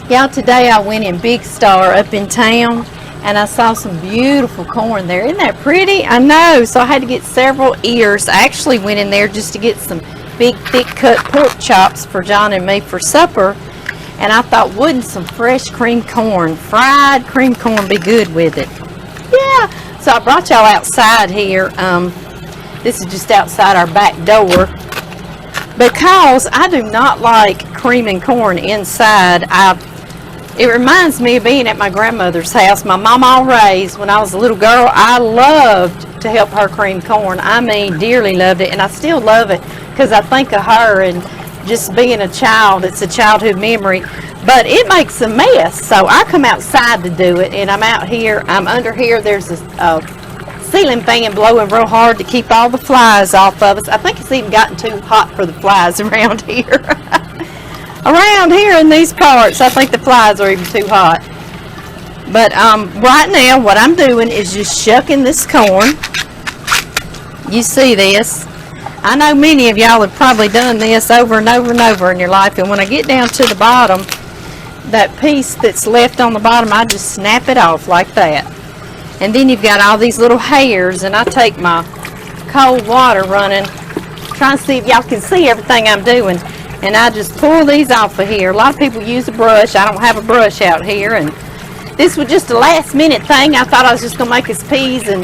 Y'all, today I went in Big Star up in town and I saw some beautiful corn there. Isn't that pretty? I know. So I had to get several ears. I actually went in there just to get some big thick cut pork chops for John and me for supper. And I thought, wouldn't some fresh cream corn, fried cream corn, be good with it? Yeah. So I brought y'all outside here. This is just outside our back door. Because I do not like creaming corn inside. It reminds me of being at my grandmother's house. My mom all raised when I was a little girl. I loved to help her cream corn. I mean, dearly loved it, and I still love it because I think of her and just being a child. It's a childhood memory, but it makes a mess. So I come outside to do it, and I'm out here. I'm under here. There's a ceiling fan blowing real hard to keep all the flies off of us. I think it's even gotten too hot for the flies around here. Around here in these parts, I think the flies are even too hot. But right now, what I'm doing is just shucking this corn. You see this. I know many of y'all have probably done this over and over and over in your life. And when I get down to the bottom, that piece that's left on the bottom, I just snap it off like that. And then you've got all these little hairs. And I take my cold water running, trying to see if y'all can see everything I'm doing. And I just pull these off of here. A lot of people use a brush. I don't have a brush out here. And this was just a last minute thing. I thought I was just going to make us peas and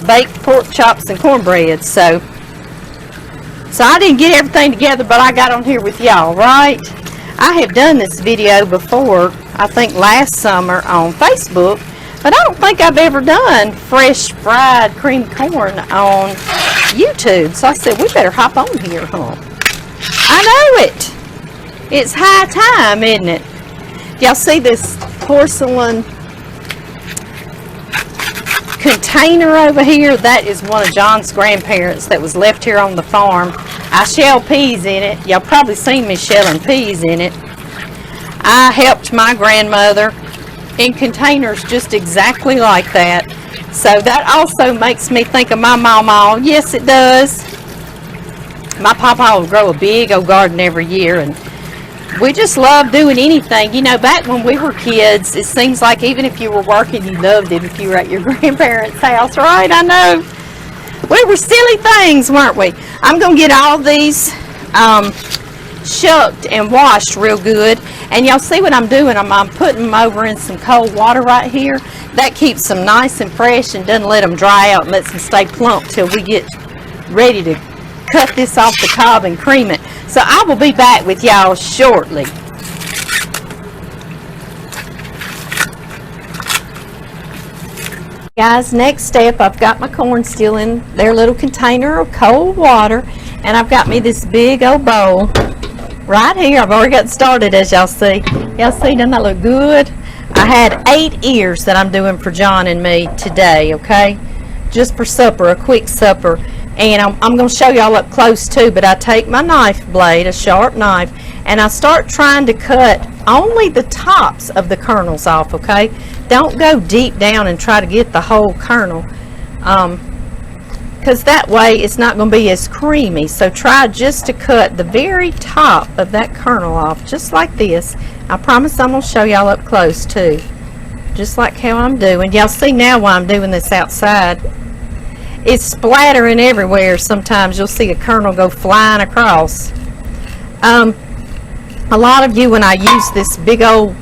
baked pork chops and cornbread. So I didn't get everything together, but I got on here with y'all, right? I have done this video before, I think last summer on Facebook. But I don't think I've ever done fresh fried cream corn on YouTube. So I said, we better hop on here, huh? I know it. It's high time, isn't it? Y'all see this porcelain container over here? That is one of John's grandparents that was left here on the farm. I shell peas in it. Y'all probably seen me shelling peas in it. I helped my grandmother in containers just exactly like that. So that also makes me think of my mama. Yes, it does. My papa will grow a big old garden every year, and we just love doing anything. You know, back when we were kids, it seems like even if you were working, you loved it if you were at your grandparents' house, right? I know. We were silly things, weren't we? I'm going to get all these shucked and washed real good. And y'all see what I'm doing? I'm putting them over in some cold water right here. That keeps them nice and fresh and doesn't let them dry out and lets them stay plump till we get ready to cut this off the cob and cream it. So I will be back with y'all shortly. Guys, next step, I've got my corn still in their little container of cold water, and I've got me this big old bowl right here. I've already got started, as y'all see. Y'all see, doesn't that look good? I had 8 ears that I'm doing for John and me today, okay? Just for supper, a quick supper. And I'm going to show y'all up close too, but I take my knife blade, a sharp knife, and I start trying to cut only the tops of the kernels off, okay? Don't go deep down and try to get the whole kernel, because that way it's not going to be as creamy. So try just to cut the very top of that kernel off, just like this. I promise I'm going to show y'all up close too, just like how I'm doing. Y'all see now why I'm doing this outside. It's splattering everywhere. Sometimes you'll see a kernel go flying across. A lot of you, when I use this big old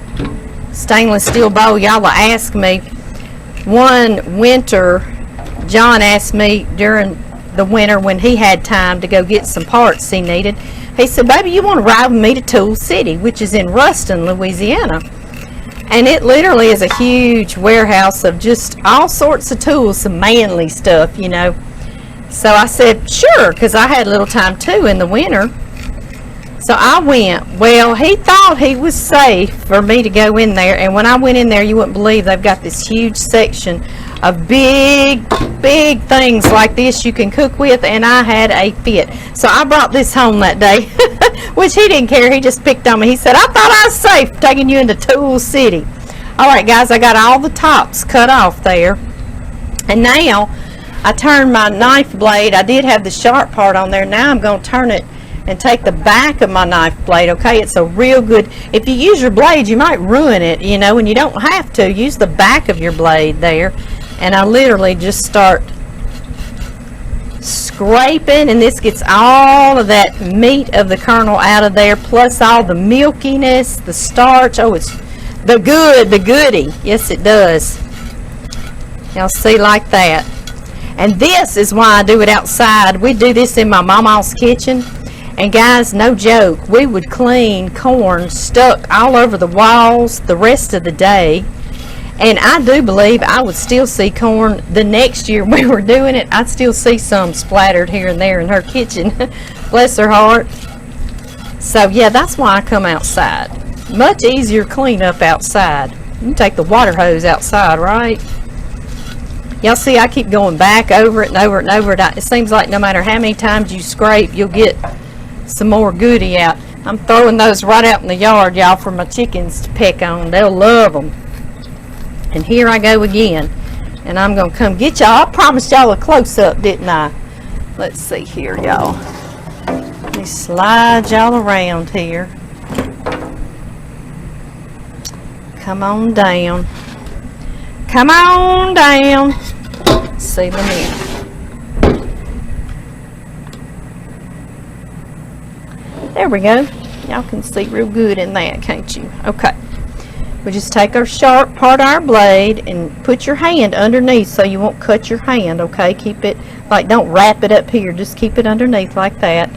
stainless steel bowl, y'all will ask me. One winter, John asked me during the winter when he had time to go get some parts he needed. He said, baby, you want to ride with me to Tool City, which is in Ruston, Louisiana. And it literally is a huge warehouse of just all sorts of tools, some manly stuff, you know. So I said, sure, because I had a little time too in the winter. So I went. Well, he thought he was safe for me to go in there. And when I went in there, you wouldn't believe they've got this huge section of big things like this you can cook with. And I had a fit. So I brought this home that day, which he didn't care. He just picked on me. He said, I thought I was safe taking you into Tool City. All right, guys, I got all the tops cut off there. And now I turned my knife blade. I did have the sharp part on there. Now I'm going to turn it and take the back of my knife blade, okay? It's a real good, if you use your blade, you might ruin it, you know, and you don't have to. Use the back of your blade there. And I literally just start scraping, and this gets all of that meat of the kernel out of there, plus all the milkiness, the starch. Oh, it's the goody. Yes, it does. Y'all see, like that. And this is why I do it outside. We do this in my mama's kitchen. And guys, no joke, we would clean corn stuck all over the walls the rest of the day. And I do believe I would still see corn the next year we were doing it. I'd still see some splattered here and there in her kitchen. Bless her heart. So yeah, that's why I come outside. Much easier cleanup outside. You can take the water hose outside, right? Y'all see, I keep going back over it and over it and over it. It seems like no matter how many times you scrape, you'll get some more goody out. I'm throwing those right out in the yard, y'all, for my chickens to peck on. They'll love them. And here I go again. And I'm going to come get y'all. I promised y'all a close-up, didn't I? Let's see here, y'all. Let me slide y'all around here. Come on down. Come on down. See the meat. There we go. Y'all can see real good in that, can't you? Okay. We just take our sharp part of our blade and put your hand underneath so you won't cut your hand, okay? Keep it, like, don't wrap it up here. Just keep it underneath like that.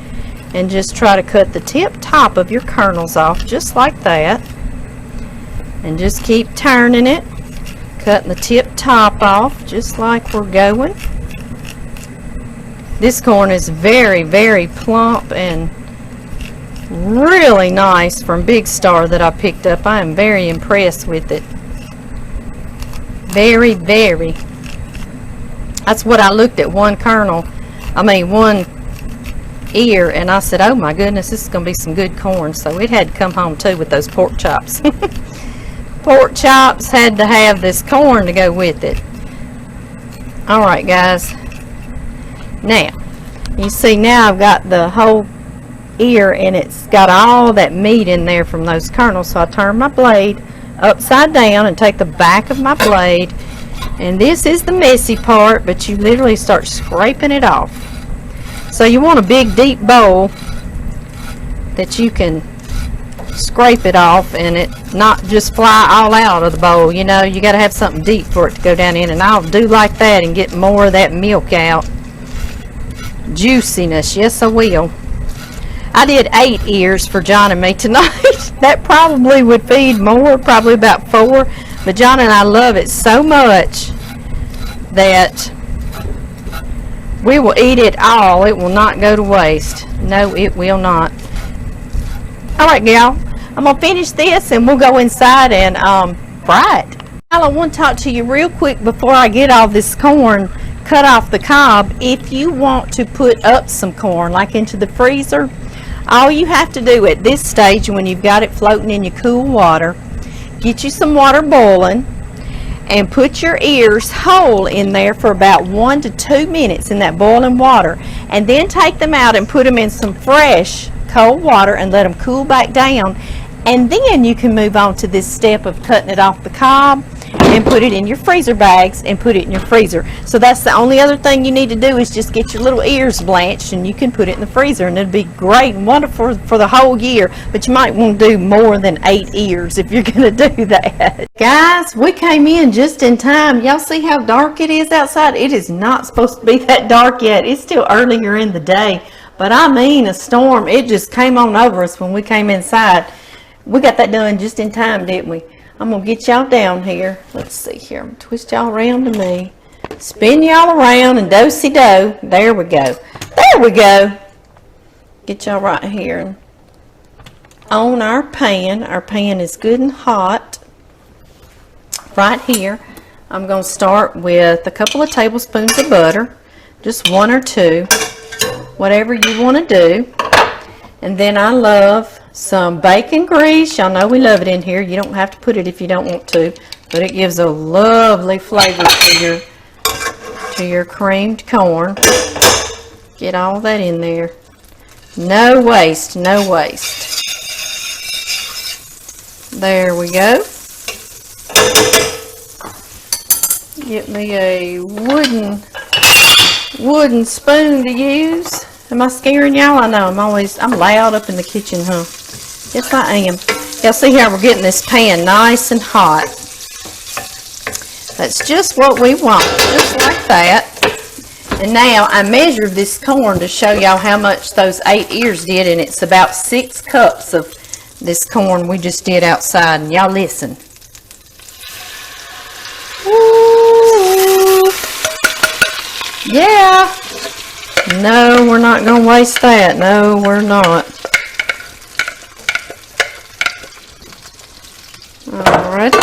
And just try to cut the top of your kernels off just like that. And just keep turning it. Cutting the top off just like we're going. This corn is very, very plump and really nice from Big Star that I picked up. I am very impressed with it. Very, very. That's what I looked at one ear, and I said, oh my goodness, this is going to be some good corn. So it had to come home too with those pork chops. Pork chops had to have this corn to go with it. Alright guys, now you see, now I've got the whole ear and it's got all that meat in there from those kernels. So I turn my blade upside down and take the back of my blade, and this is the messy part, but you literally start scraping it off. So you want a big deep bowl that you can scrape it off and it not just fly all out of the bowl. You know, you got to have something deep for it to go down in, and I'll do like that and get more of that milk out. Juiciness, yes I will. I did 8 ears for John and me tonight. That probably would feed more, probably about 4, but John and I love it so much that we will eat it all. It will not go to waste. No, it will not. Alright, y'all, I'm going to finish this and we'll go inside and fry it. I want to talk to you real quick before I get all this corn cut off the cob. If you want to put up some corn, like into the freezer, all you have to do at this stage, when you've got it floating in your cool water, get you some water boiling and put your ears whole in there for about 1 to 2 minutes in that boiling water, and then take them out and put them in some fresh cold water and let them cool back down. And then you can move on to this step of cutting it off the cob and put it in your freezer bags and put it in your freezer. So that's the only other thing you need to do, is just get your little ears blanched and you can put it in the freezer, and it'll be great and wonderful for the whole year. But you might want to do more than 8 ears if you're going to do that. Guys, we came in just in time. Y'all see how dark it is outside? It is not supposed to be that dark yet. It's still earlier in the day. But I mean, a storm, it just came on over us when we came inside. We got that done just in time, didn't we? I'm going to get y'all down here. Let's see here. I'm going to twist y'all around to me. Spin y'all around and do-si-do. There we go. There we go. Get y'all right here on our pan. Our pan is good and hot. Right here, I'm going to start with a couple of tablespoons of butter. Just 1 or 2. Whatever you want to do. And then I love some bacon grease. Y'all know we love it in here. You don't have to put it if you don't want to, but it gives a lovely flavor to your creamed corn. Get all that in there. No waste, no waste. There we go. Get me a wooden spoon to use. Am I scaring y'all? I know I'm loud up in the kitchen, huh? Yes, I am. Y'all see how we're getting this pan nice and hot. That's just what we want, just like that. And now I measured this corn to show y'all how much those 8 ears did, and it's about 6 cups of this corn we just did outside. And y'all listen. Ooh. Yeah. No, we're not going to waste that. No, we're not. Alright.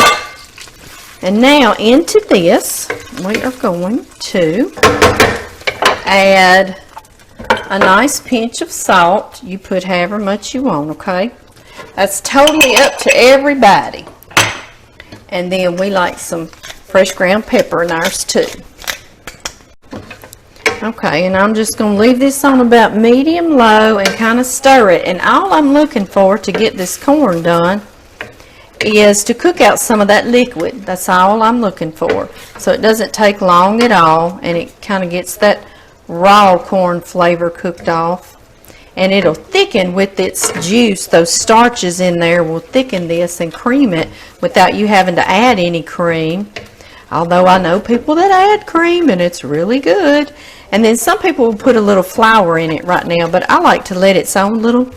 And now into this, we are going to add a nice pinch of salt. You put however much you want, okay? That's totally up to everybody. And then we like some fresh ground pepper in ours too. Okay, and I'm just going to leave this on about medium low and kind of stir it. And all I'm looking for to get this corn done is to cook out some of that liquid. That's all I'm looking for. So it doesn't take long at all, and it kind of gets that raw corn flavor cooked off. And it'll thicken with its juice. Those starches in there will thicken this and cream it without you having to add any cream. Although I know people that add cream and it's really good. And then some people will put a little flour in it right now, but I like to let its own little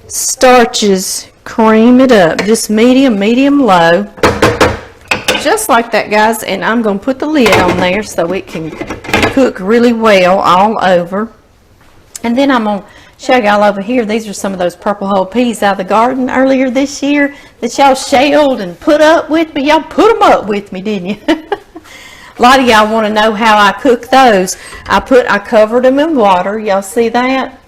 starches cream it up. Just medium low. Just like that, guys. And I'm going to put the lid on there so it can cook really well all over. And then I'm going to show y'all over here. These are some of those purple whole peas out of the garden earlier this year that y'all shelled and put up with me. Y'all put them up with me, didn't you? A lot of y'all want to know how I cook those. I covered them in water. Y'all see that?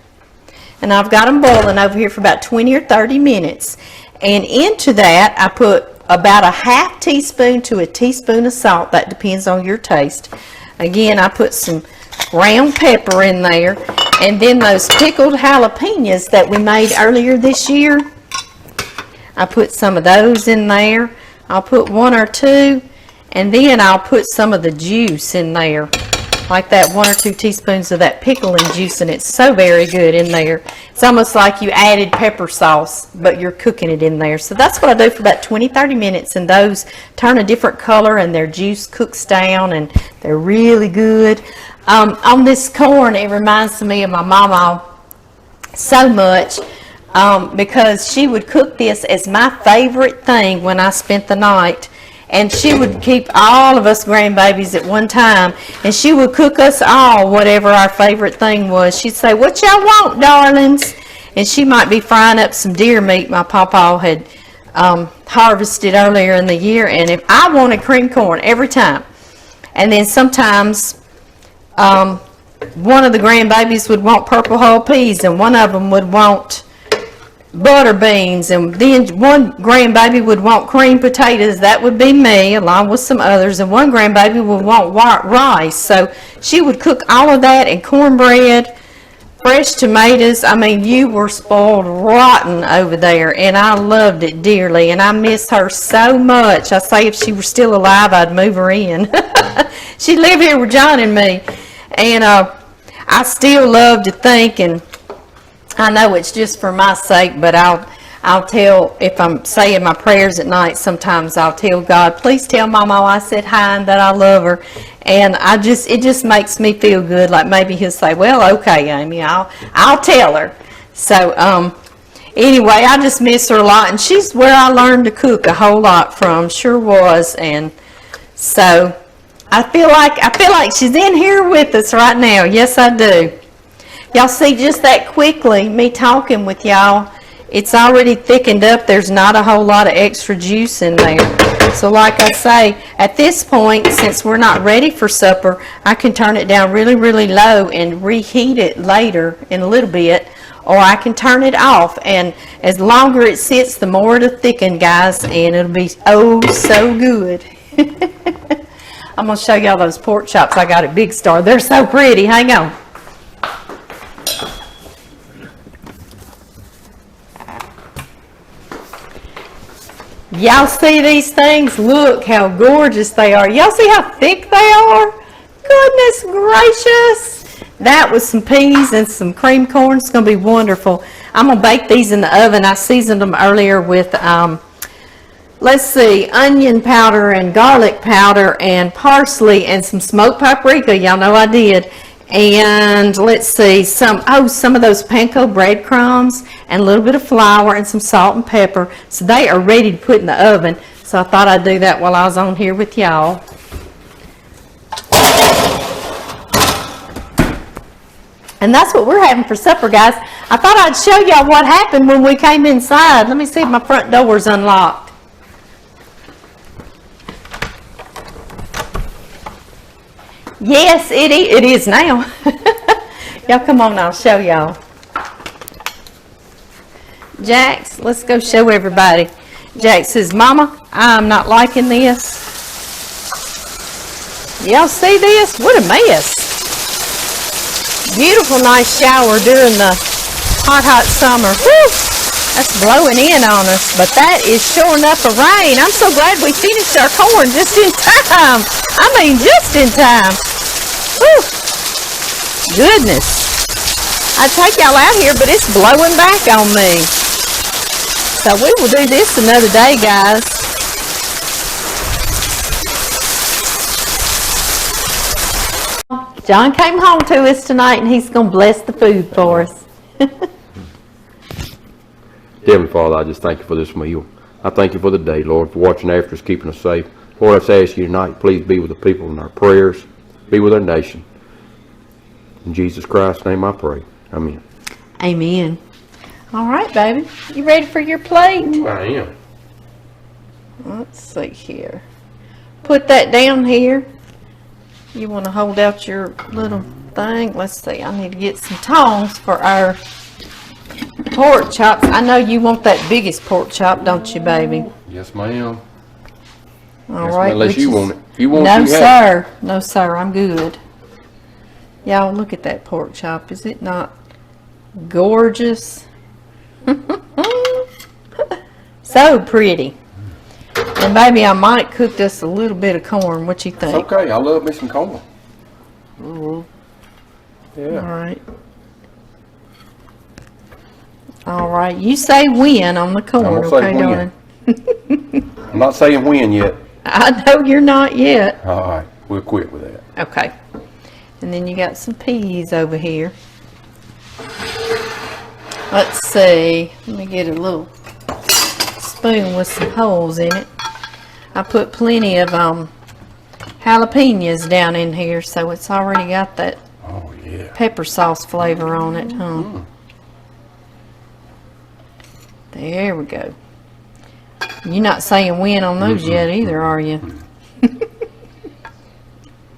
And I've got them boiling over here for about 20 or 30 minutes. And into that, I put about a half teaspoon to a teaspoon of salt. That depends on your taste. Again, I put some ground pepper in there. And then those pickled jalapenos that we made earlier this year, I put some of those in there. I'll put 1 or 2. And then I'll put some of the juice in there, like that 1 or 2 teaspoons of that pickling juice, and it's so very good in there. It's almost like you added pepper sauce, but you're cooking it in there. So that's what I do for about 20-30 minutes, and those turn a different color, and their juice cooks down, and they're really good. On this corn, it reminds me of my mama so much, because she would cook this as my favorite thing when I spent the night. And she would keep all of us grandbabies at one time, and she would cook us all whatever our favorite thing was. She'd say, "What y'all want, darlings?" And she might be frying up some deer meat my pawpaw had harvested earlier in the year, and if I wanted cream corn every time. And then sometimes one of the grandbabies would want purple whole peas, and one of them would want butter beans, and then one grandbaby would want cream potatoes. That would be me, along with some others, and one grandbaby would want white rice. So she would cook all of that, and cornbread, fresh tomatoes. I mean, you were spoiled rotten over there, and I loved it dearly, and I miss her so much. I say if she were still alive, I'd move her in. She lived here with John and me, and I still love to think, and I know it's just for my sake, but I'll tell, if I'm saying my prayers at night, sometimes I'll tell God, please tell Mama I said hi and that I love her. And it just makes me feel good. Like maybe he'll say, well, okay, Amy, I'll tell her. So anyway, I just miss her a lot, and she's where I learned to cook a whole lot from. Sure was. And so I feel like she's in here with us right now. Yes, I do. Y'all see just that quickly, me talking with y'all, it's already thickened up. There's not a whole lot of extra juice in there. So like I say, at this point, since we're not ready for supper, I can turn it down really, really low and reheat it later in a little bit, or I can turn it off. And as longer it sits, the more it'll thicken, guys, and it'll be oh so good. I'm going to show y'all those pork chops I got at Big Star. They're so pretty. Hang on. Y'all see these things? Look how gorgeous they are. Y'all see how thick they are? Goodness gracious. That was some peas and some cream corn. It's going to be wonderful. I'm going to bake these in the oven. I seasoned them earlier with, let's see, onion powder and garlic powder and parsley and some smoked paprika. Y'all know I did. And let's see, some of those panko breadcrumbs and a little bit of flour and some salt and pepper. So they are ready to put in the oven. So I thought I'd do that while I was on here with y'all. And that's what we're having for supper, guys. I thought I'd show y'all what happened when we came inside. Let me see if my front door's unlocked. Yes, it is now. Y'all come on, I'll show y'all. Jax, let's go show everybody. Jax says, Mama, I'm not liking this. Y'all see this? What a mess. Beautiful, nice shower during the hot summer. Whew, that's blowing in on us, but that is showing up a rain. I'm so glad we finished our corn just in time. I mean, just in time. Whew. Goodness. I'd take y'all out here, but it's blowing back on me. So we will do this another day, guys. John came home to us tonight, and he's going to bless the food for us. Heavenly Father, I just thank you for this meal. I thank you for the day, Lord, for watching after us, keeping us safe. Lord, I just ask you tonight, please be with the people in our prayers, be with our nation. In Jesus Christ's name I pray. Amen. Amen. All right, baby. You ready for your plate? I am. Let's see here. Put that down here. You want to hold out your little thing. Let's see. I need to get some tongs for our pork chops. I know you want that biggest pork chop, don't you, baby? Yes, ma'am. All right. Unless you want it. If you want it, no, you have sir. No, sir. I'm good. Y'all, look at that pork chop. Is it not gorgeous? So pretty. And baby, I might cook us a little bit of corn. What you think? It's okay. I love me some corn. Yeah. All right. All right. You say when on the corn, I'm gonna say okay, darling? I'm not saying when yet. I know you're not yet. All right. We'll quit with that. Okay. And then you got some peas over here. Let's see. Let me get a little spoon with some holes in it. I put plenty of jalapenos down in here, so it's already got that pepper sauce flavor on it, huh? There we go. You're not saying when on those yet either, are you?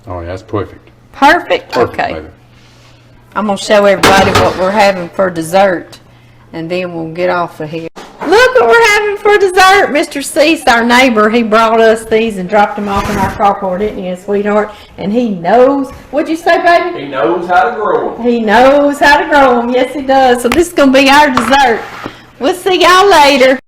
Oh, yeah, that's perfect. Perfect? Okay. Baby. I'm going to show everybody what we're having for dessert, and then we'll get off of here. Look what we're having for dessert. Mr. Cease, our neighbor, he brought us these and dropped them off in our carport, didn't he, sweetheart? And he knows, what'd you say, baby? He knows how to grow them. He knows how to grow them. Yes, he does. So this is going to be our dessert. We'll see y'all later.